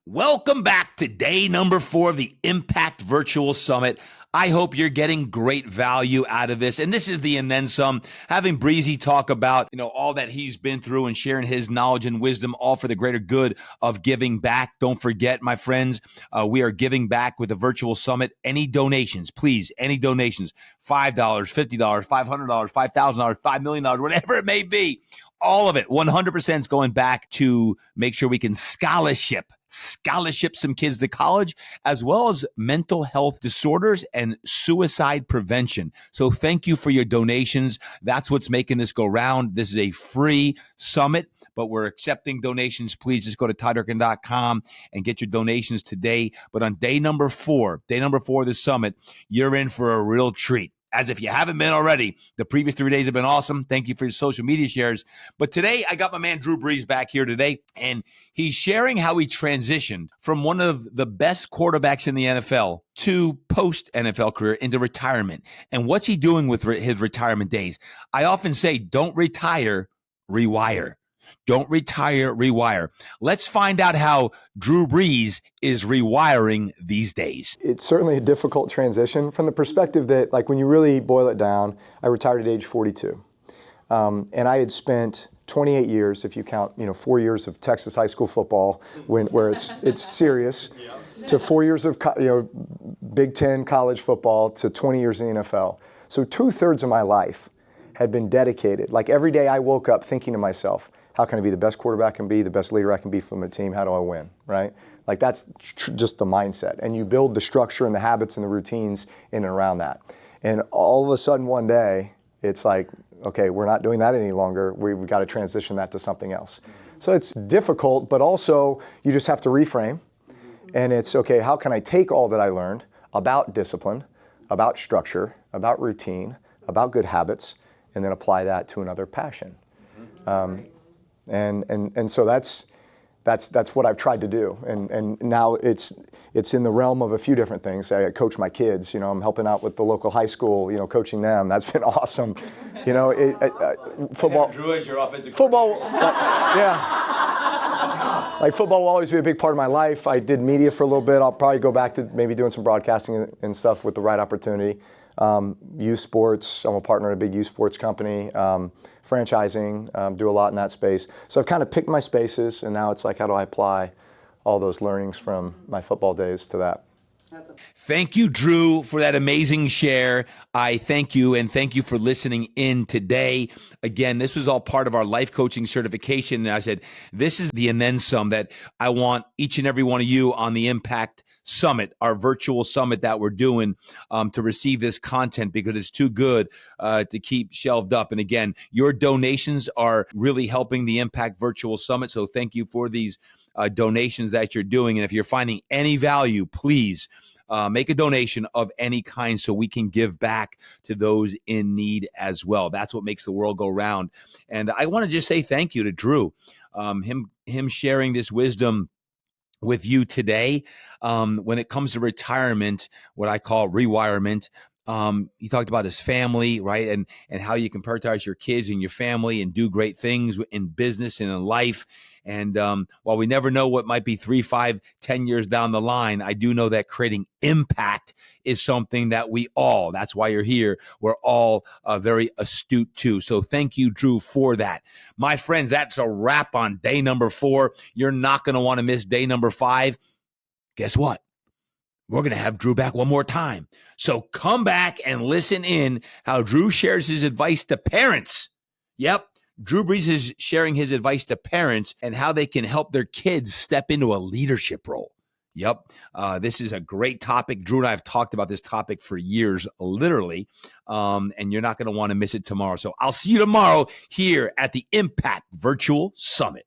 Welcome back to day number 4 of the Impact Virtual Summit. I hope you're getting great value out of this. And this is the and then some, having Breezy talk about, all that he's been through and sharing his knowledge and wisdom, all for the greater good of giving back. Don't forget, my friends, we are giving back with the virtual summit. Any donations, please, any donations, $5, $50, $500, $5,000, $5 million, whatever it may be. All of it, 100% is going back to make sure we can scholarship some kids to college, as well as mental health disorders and suicide prevention. So thank you for your donations. That's what's making this go round. This is a free summit, but we're accepting donations. Please just go to toddurkin.com and get your donations today. But on day number 4 of the summit, you're in for a real treat. As if you haven't been already. The previous 3 days have been awesome. Thank you for your social media shares. But today, I got my man Drew Brees back here today, and he's sharing how he transitioned from one of the best quarterbacks in the NFL to post-NFL career into retirement. And what's he doing with his retirement days? I often say, don't retire, rewire. Don't retire, rewire. Let's find out how Drew Brees is rewiring these days. It's certainly a difficult transition from the perspective that, like, when you really boil it down, I retired at age 42. And I had spent 28 years, if you count, 4 years of Texas high school football, where it's serious, to 4 years of Big Ten college football, to 20 years in the NFL. So 2/3 of my life had been dedicated. Like, every day I woke up thinking to myself, how can I be the best quarterback I can be, the best leader I can be for my team? How do I win, right? Like, that's just the mindset. And you build the structure and the habits and the routines in and around that. And all of a sudden one day, it's like, okay, we're not doing that any longer. We've got to transition that to something else. So it's difficult, but also you just have to reframe. And it's, okay, how can I take all that I learned about discipline, about structure, about routine, about good habits, and then apply that to another passion? And so that's what I've tried to do. And now it's in the realm of a few different things. I coach my kids. I'm helping out with the local high school. Coaching them. That's been awesome. Football. Drew is your offensive. Football. Yeah. Like, football will always be a big part of my life. I did media for a little bit. I'll probably go back to maybe doing some broadcasting and stuff with the right opportunity. Youth sports, I'm a partner in a big youth sports company. Franchising, do a lot in that space. So I've kind of picked my spaces, and now it's like, how do I apply all those learnings from my football days to that? Thank you, Drew, for that amazing share. I thank you, and thank you for listening in today. Again, this was all part of our life coaching certification. And I said, this is the and then some that I want each and every one of you on the Impact Summit, our virtual summit that we're doing, to receive this content, because it's too good to keep shelved up. And again, your donations are really helping the Impact Virtual Summit. So thank you for these donations that you're doing. And if you're finding any value, please make a donation of any kind so we can give back to those in need as well. That's what makes the world go round. And I want to just say thank you to Drew, him sharing this wisdom with you today. When it comes to retirement, what I call rewirement, he talked about his family, right? And how you can prioritize your kids and your family and do great things in business and in life. And while we never know what might be 3, 5, 10 years down the line, I do know that creating impact is something that that's why you're here, we're all very astute to. So thank you, Drew, for that. My friends, that's a wrap on day number 4. You're not going to want to miss day number 5. Guess what? We're going to have Drew back one more time. So come back and listen in how Drew shares his advice to parents. Yep. Drew Brees is sharing his advice to parents and how they can help their kids step into a leadership role. Yep. This is a great topic. Drew and I have talked about this topic for years, literally, and you're not going to want to miss it tomorrow. So I'll see you tomorrow here at the Impact Virtual Summit.